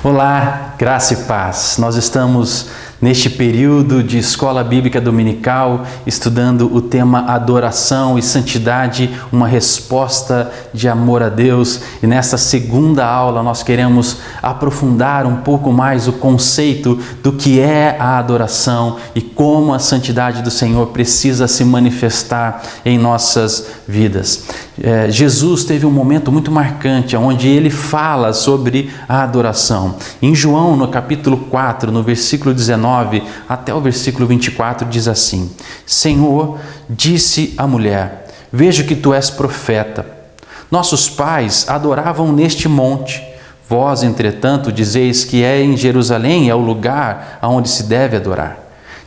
Olá, graça e paz. Nós estamos neste período de Escola Bíblica Dominical, estudando o tema Adoração e Santidade, uma resposta de amor a Deus. E nesta segunda aula nós queremos aprofundar um pouco mais o conceito do que é a adoração e como a santidade do Senhor precisa se manifestar em nossas vidas. Jesus teve um momento muito marcante, onde ele fala sobre a adoração. Em João, no capítulo 4, no versículo 19 até o versículo 24, diz assim: Senhor, disse a mulher, vejo que tu és profeta. Nossos pais adoravam neste monte. Vós, entretanto, dizeis que é em Jerusalém, é o lugar aonde se deve adorar.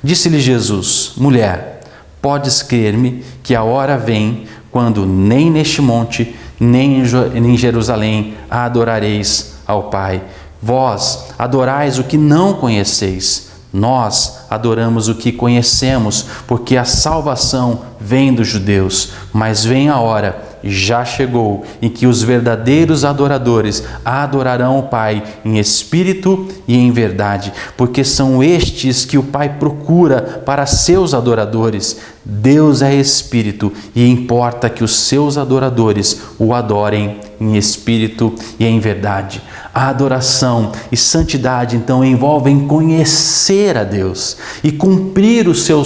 Disse-lhe Jesus: mulher, podes crer-me que a hora vem quando nem neste monte, nem em Jerusalém adorareis ao Pai. Vós adorais o que não conheceis, nós adoramos o que conhecemos, porque a salvação vem dos judeus. Mas vem a hora, e já chegou, em que os verdadeiros adoradores adorarão o Pai em espírito e em verdade, porque são estes que o Pai procura para seus adoradores. Deus é espírito e importa que os seus adoradores o adorem em espírito e em verdade. A adoração e santidade, então, envolvem conhecer a Deus e cumprir o seu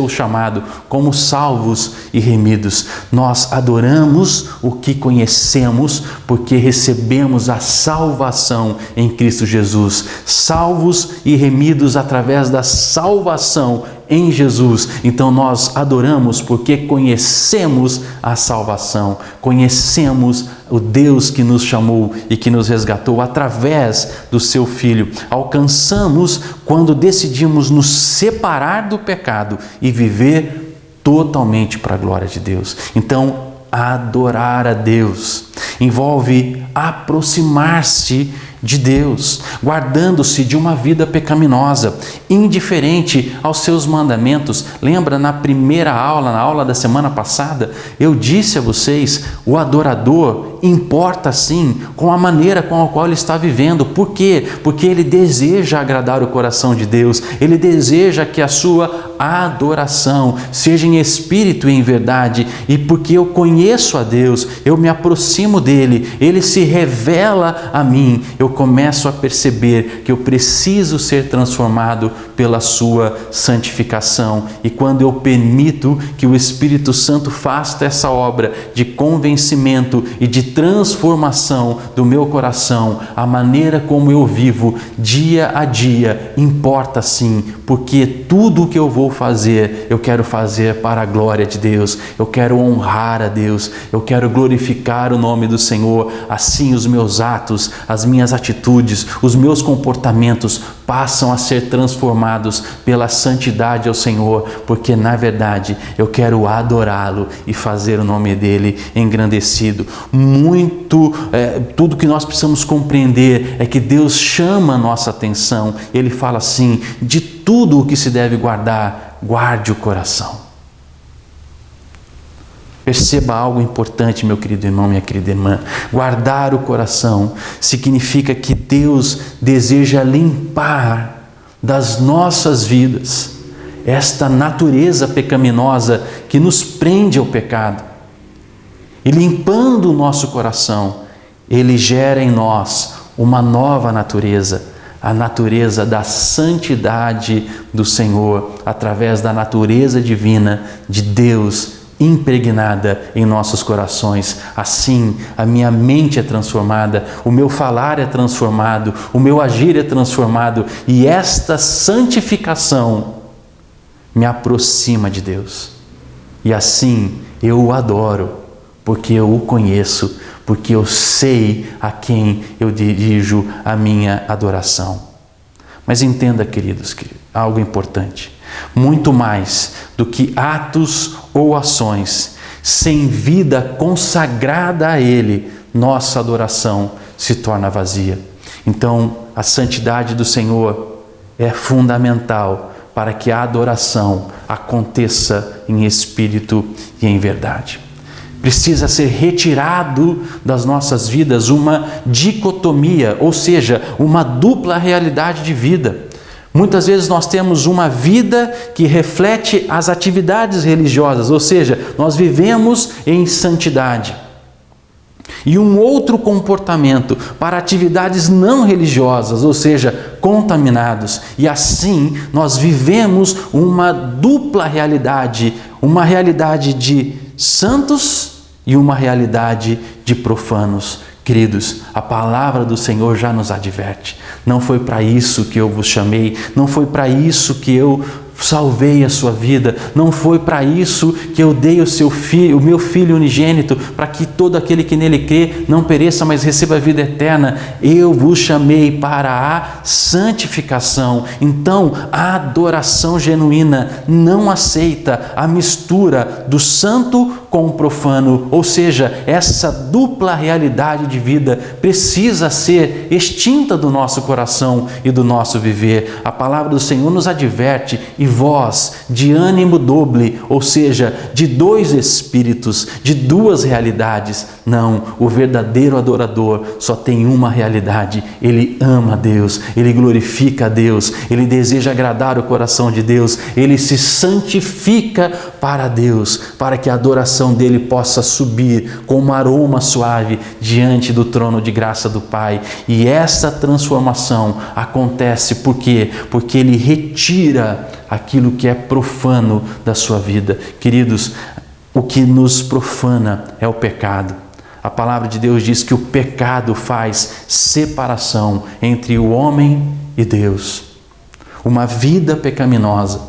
chamado como salvos e remidos. Nós adoramos o que conhecemos porque recebemos a salvação em Cristo Jesus. Salvos e remidos através da salvação em Jesus. Então nós adoramos porque conhecemos a salvação, conhecemos o Deus que nos chamou e que nos resgatou através do seu Filho. Alcançamos quando decidimos nos separar do pecado e viver totalmente para a glória de Deus. Então, adorar a Deus envolve aproximar-se de Deus, guardando-se de uma vida pecaminosa, indiferente aos seus mandamentos. Lembra na primeira aula, na aula da semana passada, eu disse a vocês, o adorador importa sim com a maneira com a qual ele está vivendo. Por quê? Porque ele deseja agradar o coração de Deus, ele deseja que a sua adoração seja em espírito e em verdade, e porque eu conheço a Deus, eu me aproximo dele, ele se revela a mim, eu começo a perceber que eu preciso ser transformado pela sua santificação. E quando eu permito que o Espírito Santo faça essa obra de convencimento e de transformação do meu coração, a maneira como eu vivo dia a dia importa sim, porque tudo o que eu vou fazer, eu quero fazer para a glória de Deus, eu quero honrar a Deus, eu quero glorificar o nome do Senhor. Assim os meus atos, as minhas atitudes, os meus comportamentos passam a ser transformados pela santidade ao Senhor, porque na verdade eu quero adorá-lo e fazer o nome dele engrandecido. Tudo que nós precisamos compreender é que Deus chama a nossa atenção. Ele fala assim: de tudo o que se deve guardar, guarde o coração. Perceba algo importante, meu querido irmão, minha querida irmã. Guardar o coração significa que Deus deseja limpar das nossas vidas esta natureza pecaminosa que nos prende ao pecado. E limpando o nosso coração, Ele gera em nós uma nova natureza, a natureza da santidade do Senhor, através da natureza divina de Deus impregnada em nossos corações. Assim, a minha mente é transformada, o meu falar é transformado, o meu agir é transformado, e esta santificação me aproxima de Deus. E assim eu o adoro, porque eu o conheço, porque eu sei a quem eu dirijo a minha adoração. Mas entenda, queridos, algo importante. Muito mais do que atos ou ações, sem vida consagrada a Ele, nossa adoração se torna vazia. Então, a santidade do Senhor é fundamental para que a adoração aconteça em espírito e em verdade. Precisa ser retirado das nossas vidas uma dicotomia, ou seja, uma dupla realidade de vida. Muitas vezes nós temos uma vida que reflete as atividades religiosas, ou seja, nós vivemos em santidade. E um outro comportamento para atividades não religiosas, ou seja, contaminados. E assim nós vivemos uma dupla realidade, uma realidade de santos e uma realidade de profanos. Queridos, a palavra do Senhor já nos adverte. Não foi para isso que eu vos chamei, não foi para isso que eu salvei a sua vida, não foi para isso que eu dei o meu Filho unigênito, para que todo aquele que nele crê não pereça, mas receba a vida eterna. Eu vos chamei para a santificação. Então, a adoração genuína não aceita a mistura do santo com o profano, ou seja, essa dupla realidade de vida precisa ser extinta do nosso coração e do nosso viver. A palavra do Senhor nos adverte: e vós, de ânimo doble, ou seja, de dois espíritos, de duas realidades. Não, o verdadeiro adorador só tem uma realidade: ele ama a Deus, ele glorifica a Deus, ele deseja agradar o coração de Deus, ele se santifica para Deus, para que a adoração dele possa subir com um aroma suave diante do trono de graça do Pai. E essa transformação acontece por quê? Porque ele retira aquilo que é profano da sua vida. Queridos, o que nos profana é o pecado. A palavra de Deus diz que o pecado faz separação entre o homem e Deus. Uma vida pecaminosa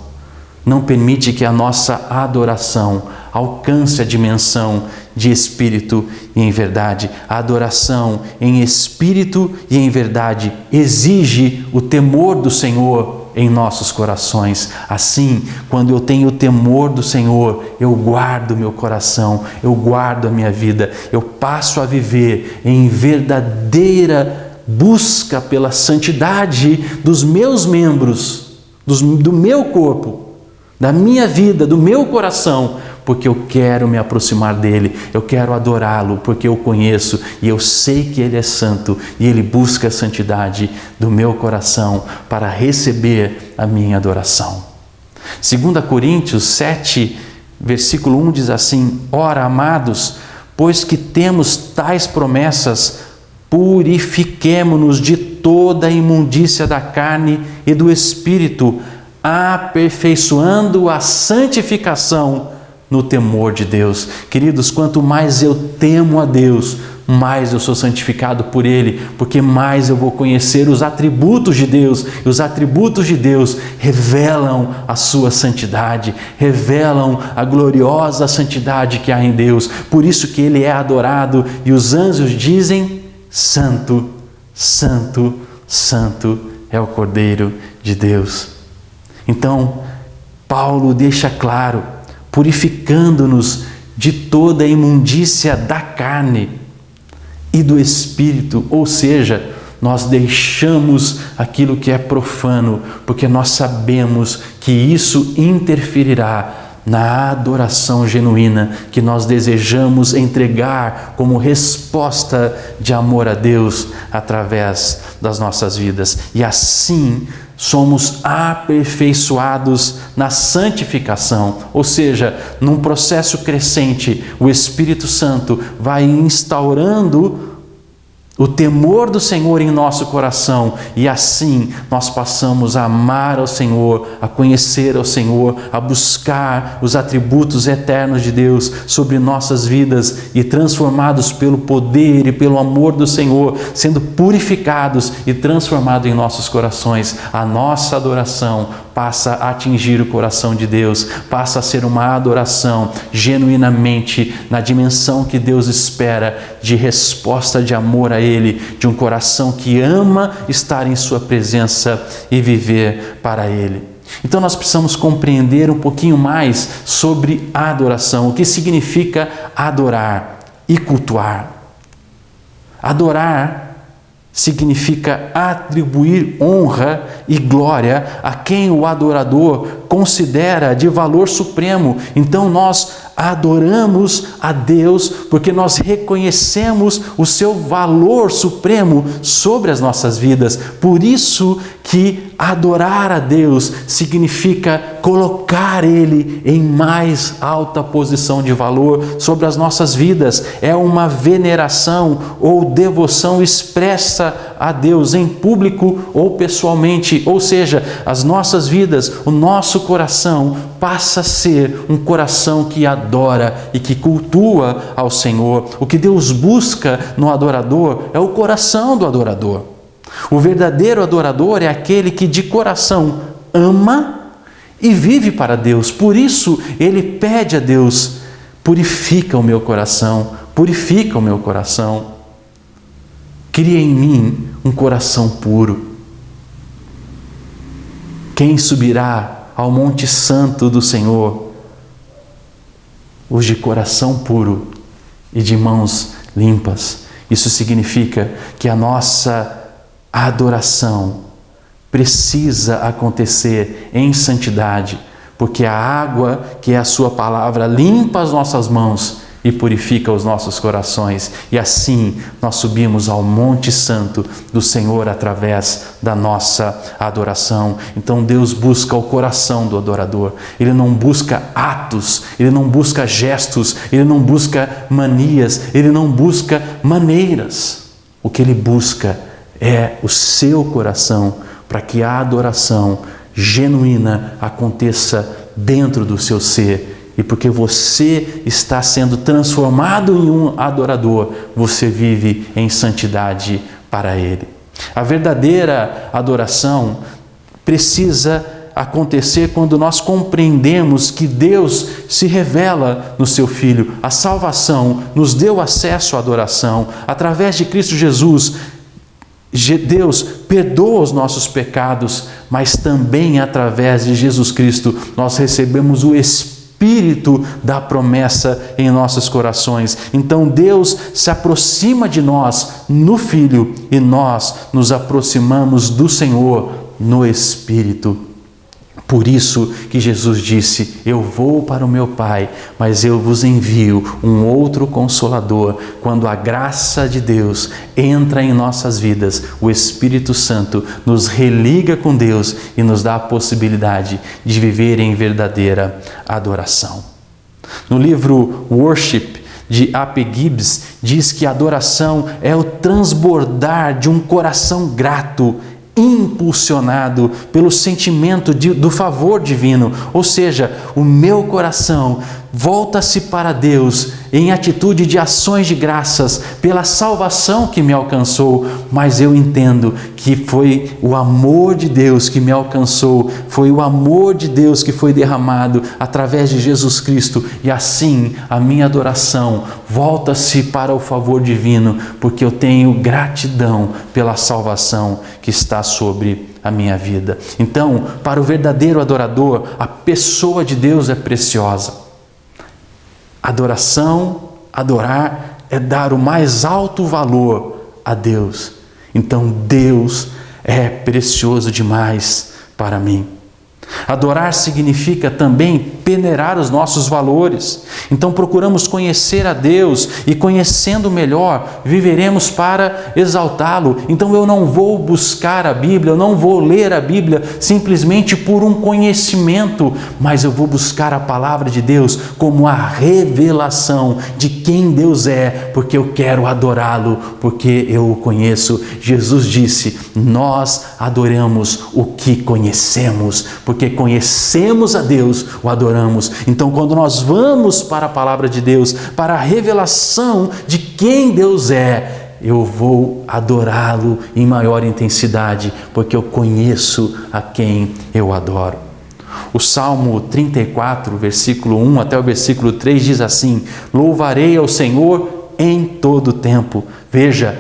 não permite que a nossa adoração alcance a dimensão de espírito e em verdade. A adoração em espírito e em verdade exige o temor do Senhor em nossos corações. Assim, quando eu tenho o temor do Senhor, eu guardo meu coração, eu guardo a minha vida, eu passo a viver em verdadeira busca pela santidade dos meus membros, do meu corpo, da minha vida, do meu coração, porque eu quero me aproximar dele, eu quero adorá-lo, porque eu conheço e eu sei que ele é santo e ele busca a santidade do meu coração para receber a minha adoração. 2 Coríntios 7, versículo 1 diz assim: ora, amados, pois que temos tais promessas, purifiquemo-nos de toda a imundícia da carne e do espírito, aperfeiçoando a santificação no temor de Deus. Queridos, quanto mais eu temo a Deus, mais eu sou santificado por Ele, porque mais eu vou conhecer os atributos de Deus, e os atributos de Deus revelam a sua santidade, revelam a gloriosa santidade que há em Deus. Por isso que Ele é adorado, e os anjos dizem: Santo, Santo, Santo é o Cordeiro de Deus. Então, Paulo deixa claro, purificando-nos de toda a imundícia da carne e do espírito, ou seja, nós deixamos aquilo que é profano, porque nós sabemos que isso interferirá na adoração genuína que nós desejamos entregar como resposta de amor a Deus através das nossas vidas. E assim somos aperfeiçoados na santificação, ou seja, num processo crescente, o Espírito Santo vai instaurando o temor do Senhor em nosso coração, e assim nós passamos a amar ao Senhor, a conhecer ao Senhor, a buscar os atributos eternos de Deus sobre nossas vidas, e transformados pelo poder e pelo amor do Senhor, sendo purificados e transformados em nossos corações, a nossa adoração passa a atingir o coração de Deus, passa a ser uma adoração genuinamente na dimensão que Deus espera, de resposta de amor a Ele, de um coração que ama estar em Sua presença e viver para Ele. Então nós precisamos compreender um pouquinho mais sobre a adoração, o que significa adorar e cultuar. Adorar significa atribuir honra e glória a quem o adorador considera de valor supremo. Então nós adoramos a Deus porque nós reconhecemos o seu valor supremo sobre as nossas vidas. Por isso que adorar a Deus significa colocar Ele em mais alta posição de valor sobre as nossas vidas. É uma veneração ou devoção expressa a Deus em público ou pessoalmente. Ou seja, as nossas vidas, o nosso coração passa a ser um coração que adora e que cultua ao Senhor. O que Deus busca no adorador é o coração do adorador. O verdadeiro adorador é aquele que de coração ama e vive para Deus. Por isso, ele pede a Deus: purifica o meu coração, purifica o meu coração. Cria em mim um coração puro. Quem subirá ao monte santo do Senhor? Os de coração puro e de mãos limpas. Isso significa que a nossa adoração precisa acontecer em santidade, porque a água, que é a sua palavra, limpa as nossas mãos e purifica os nossos corações. E assim nós subimos ao Monte Santo do Senhor através da nossa adoração. Então Deus busca o coração do adorador. Ele não busca atos, Ele não busca gestos, Ele não busca manias, Ele não busca maneiras. O que Ele busca é o seu coração, para que a adoração genuína aconteça dentro do seu ser. E porque você está sendo transformado em um adorador, você vive em santidade para Ele. A verdadeira adoração precisa acontecer quando nós compreendemos que Deus se revela no seu Filho. A salvação nos deu acesso à adoração. Através de Cristo Jesus, Deus perdoa os nossos pecados, mas também através de Jesus Cristo nós recebemos o Espírito da promessa em nossos corações. Então Deus se aproxima de nós no Filho e nós nos aproximamos do Senhor no Espírito. Por isso que Jesus disse: eu vou para o meu Pai, mas eu vos envio um outro Consolador. Quando a graça de Deus entra em nossas vidas, o Espírito Santo nos religa com Deus e nos dá a possibilidade de viver em verdadeira adoração. No livro Worship, de A.P. Gibbs, diz que a adoração é o transbordar de um coração grato, impulsionado pelo sentimento do favor divino. Ou seja, o meu coração volta-se para Deus em atitude de ações de graças pela salvação que me alcançou, mas eu entendo que foi o amor de Deus que me alcançou, foi o amor de Deus que foi derramado através de Jesus Cristo, e assim a minha adoração volta-se para o favor divino, porque eu tenho gratidão pela salvação que está sobre a minha vida. Então, para o verdadeiro adorador, a pessoa de Deus é preciosa. Adorar é dar o mais alto valor a Deus. Então Deus é precioso demais para mim. Adorar significa também peneirar os nossos valores. Então procuramos conhecer a Deus e, conhecendo melhor, viveremos para exaltá-lo. Então eu não vou buscar a Bíblia, eu não vou ler a Bíblia simplesmente por um conhecimento, mas eu vou buscar a palavra de Deus como a revelação de quem Deus é, porque eu quero adorá-lo, porque eu o conheço. Jesus disse: nós adoramos o que conhecemos, porque conhecemos a Deus, o adoramos. Então, quando nós vamos para a palavra de Deus, para a revelação de quem Deus é, eu vou adorá-lo em maior intensidade, porque eu conheço a quem eu adoro. O Salmo 34, versículo 1 até o versículo 3 diz assim: louvarei ao Senhor em todo o tempo. Veja,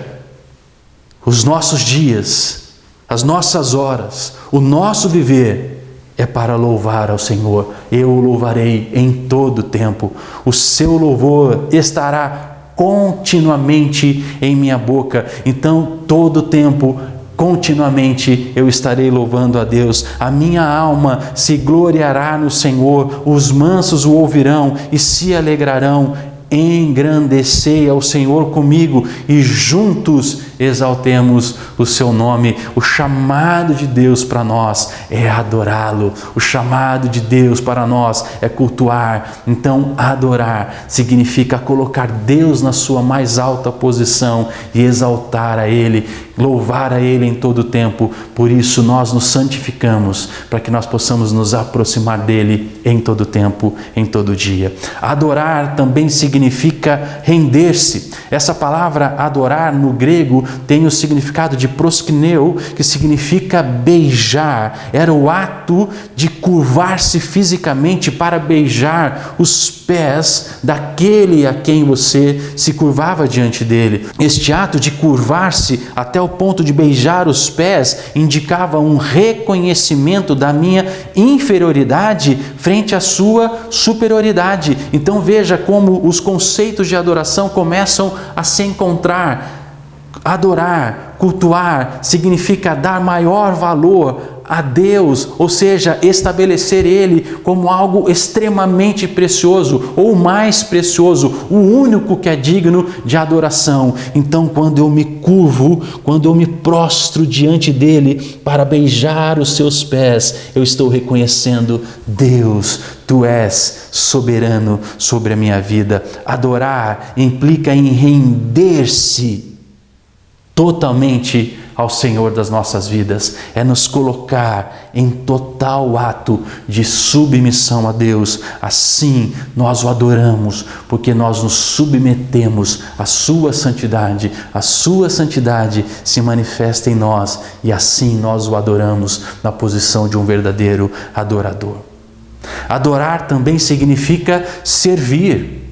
os nossos dias, as nossas horas, o nosso viver é para louvar ao Senhor. Eu o louvarei em todo o tempo. O seu louvor estará continuamente em minha boca. Então, todo o tempo Continuamente eu estarei louvando a Deus, a minha alma se gloriará no Senhor, os mansos o ouvirão e se alegrarão. Engrandecei ao Senhor comigo e juntos exaltemos o seu nome. O chamado de Deus para nós é adorá-lo. O chamado de Deus para nós é cultuar. Então, adorar significa colocar Deus na sua mais alta posição e exaltar a Ele, louvar a Ele em todo o tempo. Por isso nós nos santificamos, para que nós possamos nos aproximar dEle em todo o tempo, em todo dia. Adorar também significa render-se. Essa palavra adorar no grego tem o significado de proskuneo, que significa beijar. Era o ato de curvar-se fisicamente para beijar os pés daquele a quem você se curvava diante dele. Este ato de curvar-se até o ponto de beijar os pés indicava um reconhecimento da minha inferioridade frente à sua superioridade. Então veja como os conceitos de adoração começam a se encontrar. Adorar, cultuar, significa dar maior valor a Deus, ou seja, estabelecer Ele como algo extremamente precioso, ou mais precioso, o único que é digno de adoração. Então, quando eu me curvo, quando eu me prostro diante dEle para beijar os seus pés, eu estou reconhecendo: Deus, Tu és soberano sobre a minha vida. Adorar implica em render-se totalmente ao Senhor das nossas vidas, é nos colocar em total ato de submissão a Deus. Assim nós o adoramos, porque nós nos submetemos à sua santidade. A sua santidade se manifesta em nós e assim nós o adoramos na posição de um verdadeiro adorador. Adorar também significa servir.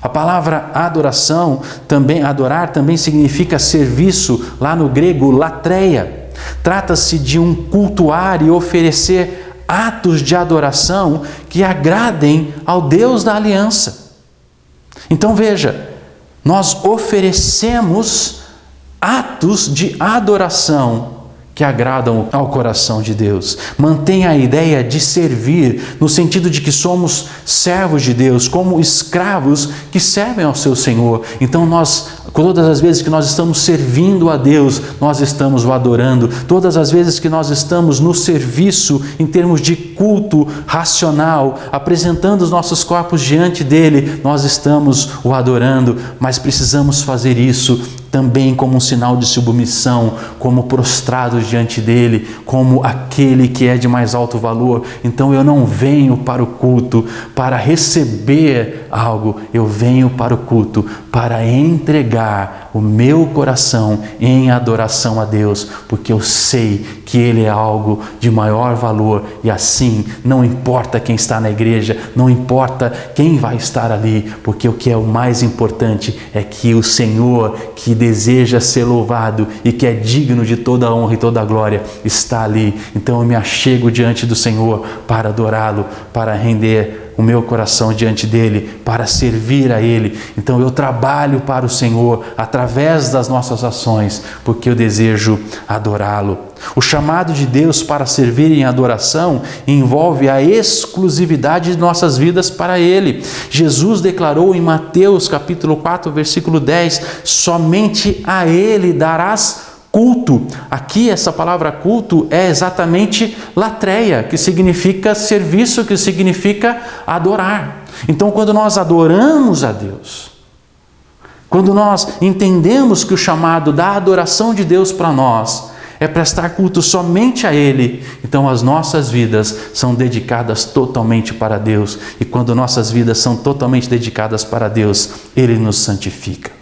A palavra adorar também significa serviço, lá no grego latreia. Trata-se de um cultuar e oferecer atos de adoração que agradem ao Deus da aliança. Então veja, nós oferecemos atos de adoração que agradam ao coração de Deus. Mantenha a ideia de servir, no sentido de que somos servos de Deus, como escravos que servem ao seu Senhor. Então todas as vezes que nós estamos servindo a Deus, nós estamos o adorando. Todas as vezes que nós estamos no serviço, em termos de culto racional, apresentando os nossos corpos diante dEle, nós estamos o adorando. Mas precisamos fazer isso também como um sinal de submissão, como prostrados diante dEle, como aquele que é de mais alto valor. Então eu não venho para o culto para receber algo, eu venho para o culto para entregar o meu coração em adoração a Deus, porque eu sei que Ele é algo de maior valor e assim não importa quem está na igreja, não importa quem vai estar ali, porque o que é o mais importante é que o Senhor, que deseja ser louvado e que é digno de toda a honra e toda a glória, está ali. Então eu me achego diante do Senhor para adorá-lo, para render o meu coração diante dEle, para servir a Ele. Então eu trabalho para o Senhor através das nossas ações, porque eu desejo adorá-lo. O chamado de Deus para servir em adoração envolve a exclusividade de nossas vidas para Ele. Jesus declarou em Mateus capítulo 4, versículo 10, somente a Ele darás culto. Aqui essa palavra culto é exatamente latreia, que significa serviço, que significa adorar. Então quando nós adoramos a Deus, quando nós entendemos que o chamado da adoração de Deus para nós é prestar culto somente a Ele, então as nossas vidas são dedicadas totalmente para Deus. E quando nossas vidas são totalmente dedicadas para Deus, Ele nos santifica.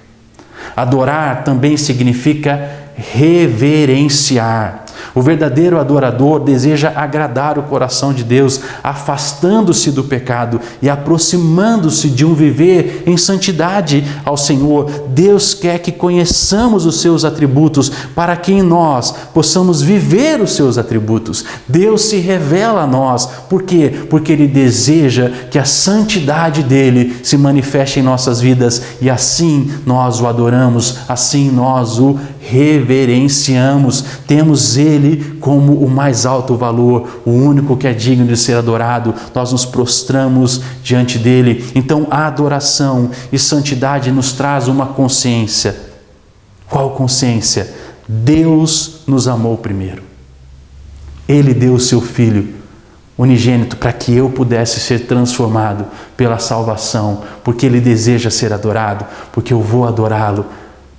Adorar também significa reverenciar. O verdadeiro adorador deseja agradar o coração de Deus, afastando-se do pecado e aproximando-se de um viver em santidade ao Senhor. Deus quer que conheçamos os seus atributos para que em nós possamos viver os seus atributos. Deus se revela a nós. Por quê? Porque Ele deseja que a santidade dEle se manifeste em nossas vidas e assim nós o adoramos, assim nós o reverenciamos, temos Ele como o mais alto valor, o único que é digno de ser adorado, nós nos prostramos diante dEle. Então a adoração e santidade nos traz uma consciência. Qual consciência? Deus nos amou primeiro. Ele deu o seu Filho unigênito para que eu pudesse ser transformado pela salvação, porque Ele deseja ser adorado, porque eu vou adorá-lo.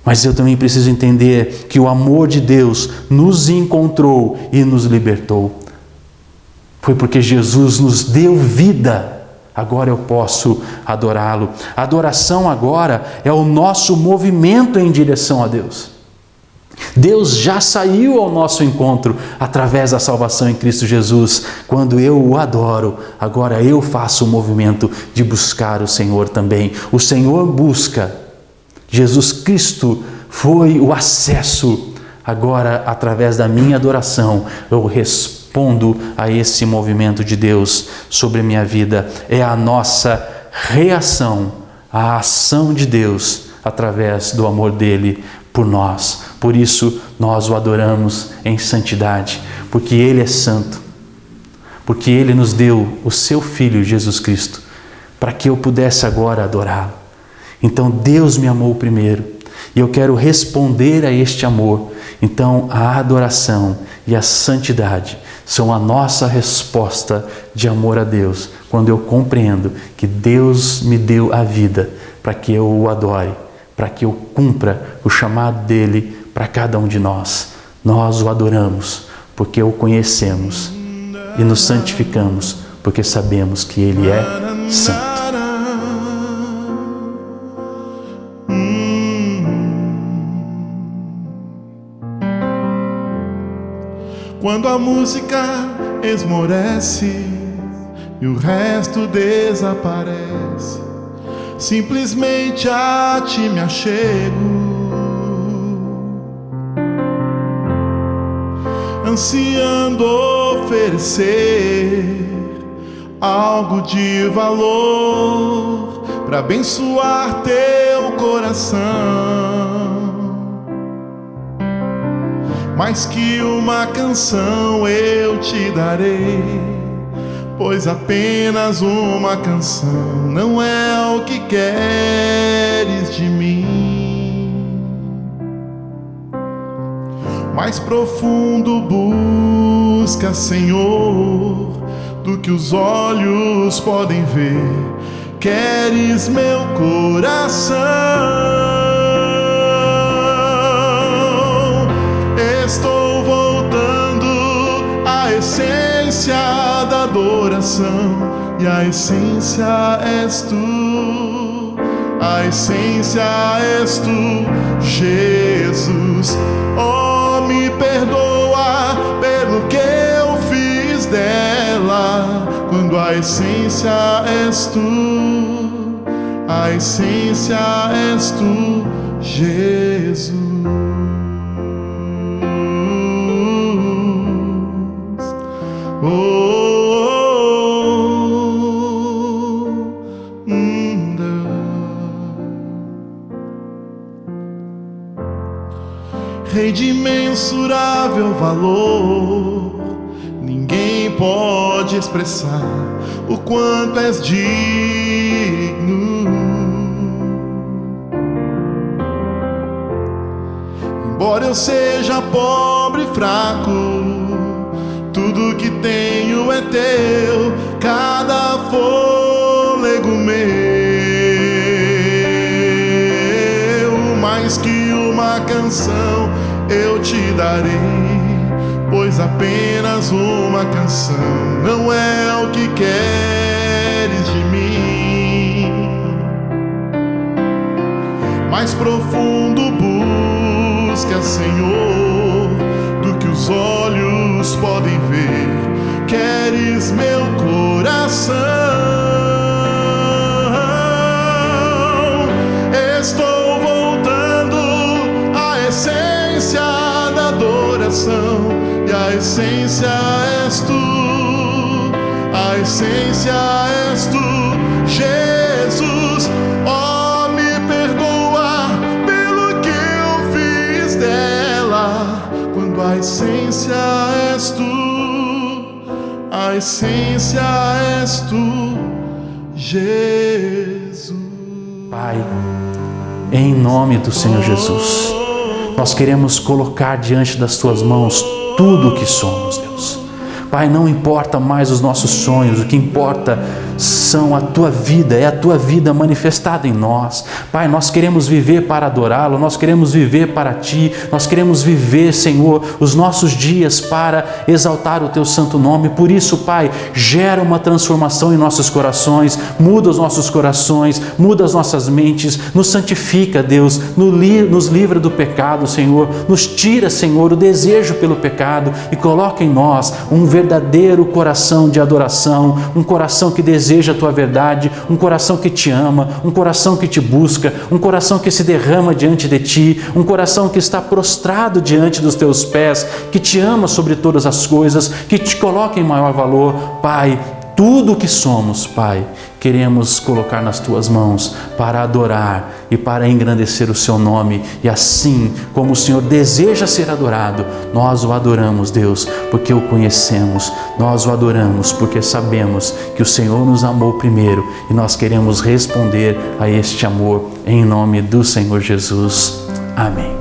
Mas eu também preciso entender que o amor de Deus nos encontrou e nos libertou. Foi porque Jesus nos deu vida, agora eu posso adorá-lo. A adoração agora é o nosso movimento em direção a Deus. Deus já saiu ao nosso encontro através da salvação em Cristo Jesus. Quando eu o adoro, agora eu faço o movimento de buscar o Senhor também. O Senhor busca. Jesus Cristo foi o acesso. Agora, através da minha adoração, eu respondo a esse movimento de Deus sobre a minha vida. É a nossa reação à ação de Deus através do amor dele por nós. Por isso, nós o adoramos em santidade, porque Ele é santo, porque Ele nos deu o seu Filho Jesus Cristo, para que eu pudesse agora adorá-lo. Então, Deus me amou primeiro, e eu quero responder a este amor. Então, a adoração e a santidade são a nossa resposta de amor a Deus, quando eu compreendo que Deus me deu a vida para que eu o adore, para que eu cumpra o chamado dele para cada um de nós. Nós o adoramos porque o conhecemos e nos santificamos porque sabemos que ele é santo. Quando a música esmorece e o resto desaparece, simplesmente a ti me achego, ansiando oferecer algo de valor para abençoar teu coração. Mais que uma canção eu te darei, pois apenas uma canção não é o que queres de mim. Mais profundo busca, Senhor, do que os olhos podem ver. Queres meu coração. Estou voltando à essência da adoração, e a essência és tu, a essência és tu, Jesus. Oh, me perdoa pelo que eu fiz dela, quando a essência és tu, a essência és tu, Jesus. Rei de imensurável valor, ninguém pode expressar o quanto és digno. Embora eu seja pobre e fraco, tudo que tenho é teu, cada fôlego meu. Mais que uma canção eu te darei, pois apenas uma canção não é o que queres de mim. Mais profundo busca, Senhor, do que os olhos podem ver. Queres meu coração. Estou voltando à essência da adoração, e a essência és tu, a essência és tu, Jesus. Oh, me perdoa pelo que eu fiz dela, a essência és tu, Jesus. Pai, em nome do Senhor Jesus, nós queremos colocar diante das tuas mãos tudo o que somos, Deus. Pai, não importa mais os nossos sonhos, o que importa são a tua vida, é a tua vida manifestada em nós. Pai, nós queremos viver para adorá-lo, nós queremos viver para ti, nós queremos viver, Senhor, os nossos dias para exaltar o teu santo nome. Por isso, Pai, gera uma transformação em nossos corações, muda os nossos corações, muda as nossas mentes, nos santifica, Deus, nos livra do pecado, Senhor, nos tira, Senhor, o desejo pelo pecado e coloca em nós um verdadeiro coração de adoração, um coração que deseja a tua verdade, um coração que te ama, um coração que te busca, um coração que se derrama diante de ti, um coração que está prostrado diante dos teus pés, que te ama sobre todas as coisas, que te coloca em maior valor. Pai, tudo o que somos, Pai, queremos colocar nas tuas mãos para adorar e para engrandecer o seu nome. E assim como o Senhor deseja ser adorado, nós o adoramos, Deus, porque o conhecemos. Nós o adoramos porque sabemos que o Senhor nos amou primeiro e nós queremos responder a este amor em nome do Senhor Jesus. Amém.